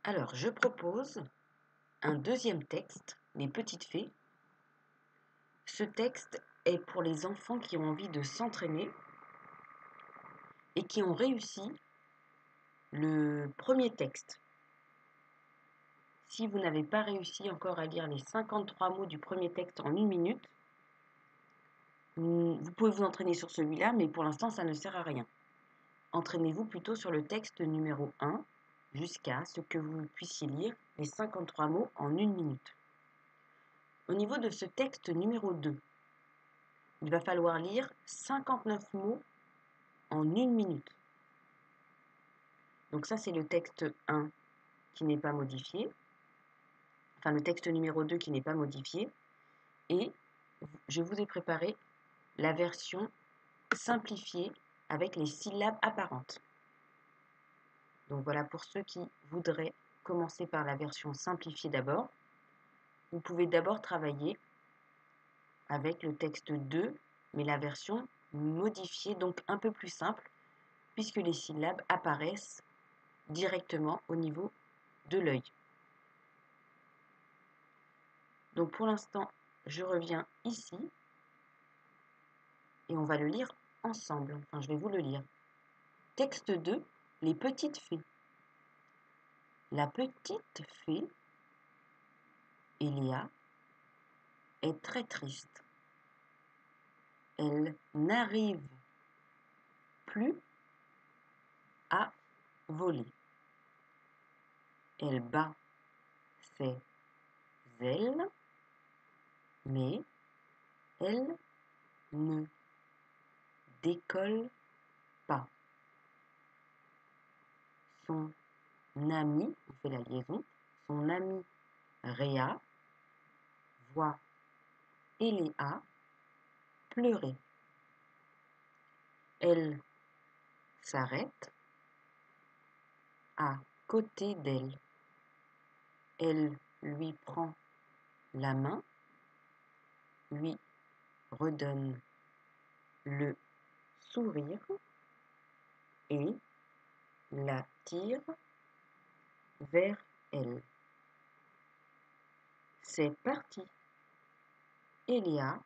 Alors, je propose un deuxième texte, Les Petites Fées. Ce texte est pour les enfants qui ont envie de s'entraîner et qui ont réussi le premier texte. Si vous n'avez pas réussi encore à lire les 53 mots du premier texte en 1 minute, vous pouvez vous entraîner sur celui-là, mais pour l'instant, ça ne sert à rien. Entraînez-vous plutôt sur le texte numéro 1 jusqu'à ce que vous puissiez lire les 53 mots en 1 minute. Au niveau de ce texte numéro 2, il va falloir lire 59 mots en 1 minute. Donc ça, c'est le texte 1 qui n'est pas modifié. Enfin, le texte numéro 2 qui n'est pas modifié. Et je vous ai préparé la version simplifiée avec les syllabes apparentes. Donc voilà, pour ceux qui voudraient commencer par la version simplifiée d'abord, vous pouvez d'abord travailler avec le texte 2, mais la version modifiée, donc un peu plus simple, puisque les syllabes apparaissent directement au niveau de l'œil. Donc pour l'instant, je reviens ici et on va le lire ensemble. Enfin, je vais vous le lire. Texte 2, les petites fées. La petite fée, Eléa, est très triste. Elle n'arrive plus à voler. Elle bat ses ailes, mais elle ne décolle pas. Son ami, on fait la liaison, son ami Réa voit Eléa pleurer. Elle s'arrête à côté d'elle. Elle lui prend la main, lui redonne le sourire et la tire vers elle. C'est parti. Eléa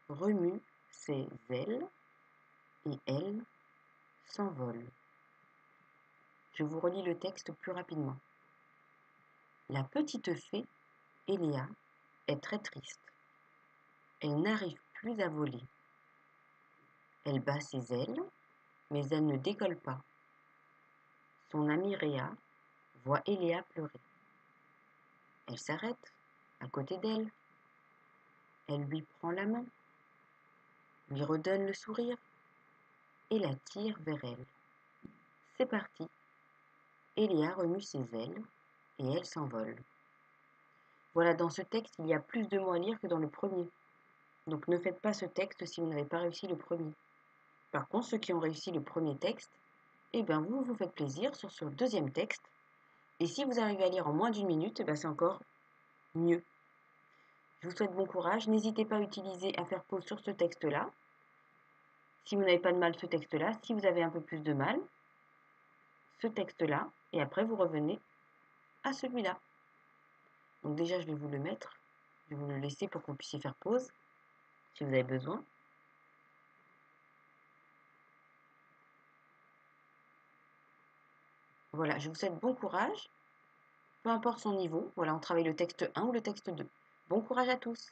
remue ses ailes et elle s'envole. Je vous relis le texte plus rapidement. La petite fée, Eléa, est très triste. Elle n'arrive plus à voler. Elle bat ses ailes, mais elle ne décolle pas. Son amie Réa voit Eléa pleurer. Elle s'arrête à côté d'elle. Elle lui prend la main, lui redonne le sourire et la tire vers elle. C'est parti. Eléa remue ses ailes et elle s'envole. Voilà, dans ce texte, il y a plus de mots à lire que dans le premier. Donc ne faites pas ce texte si vous n'avez pas réussi le premier. Par contre, ceux qui ont réussi le premier texte, eh bien vous vous faites plaisir sur ce deuxième texte. Et si vous arrivez à lire en moins d'1 minute, eh bien c'est encore mieux. Je vous souhaite bon courage. N'hésitez pas à faire pause sur ce texte-là. Si vous n'avez pas de mal, ce texte-là. Si vous avez un peu plus de mal, ce texte-là. Et après, vous revenez à celui-là. Donc déjà, je vais vous le mettre. Je vais vous le laisser pour que vous puissiez faire pause, si vous avez besoin. Voilà, je vous souhaite bon courage. Peu importe son niveau. Voilà, on travaille le texte 1 ou le texte 2. Bon courage à tous!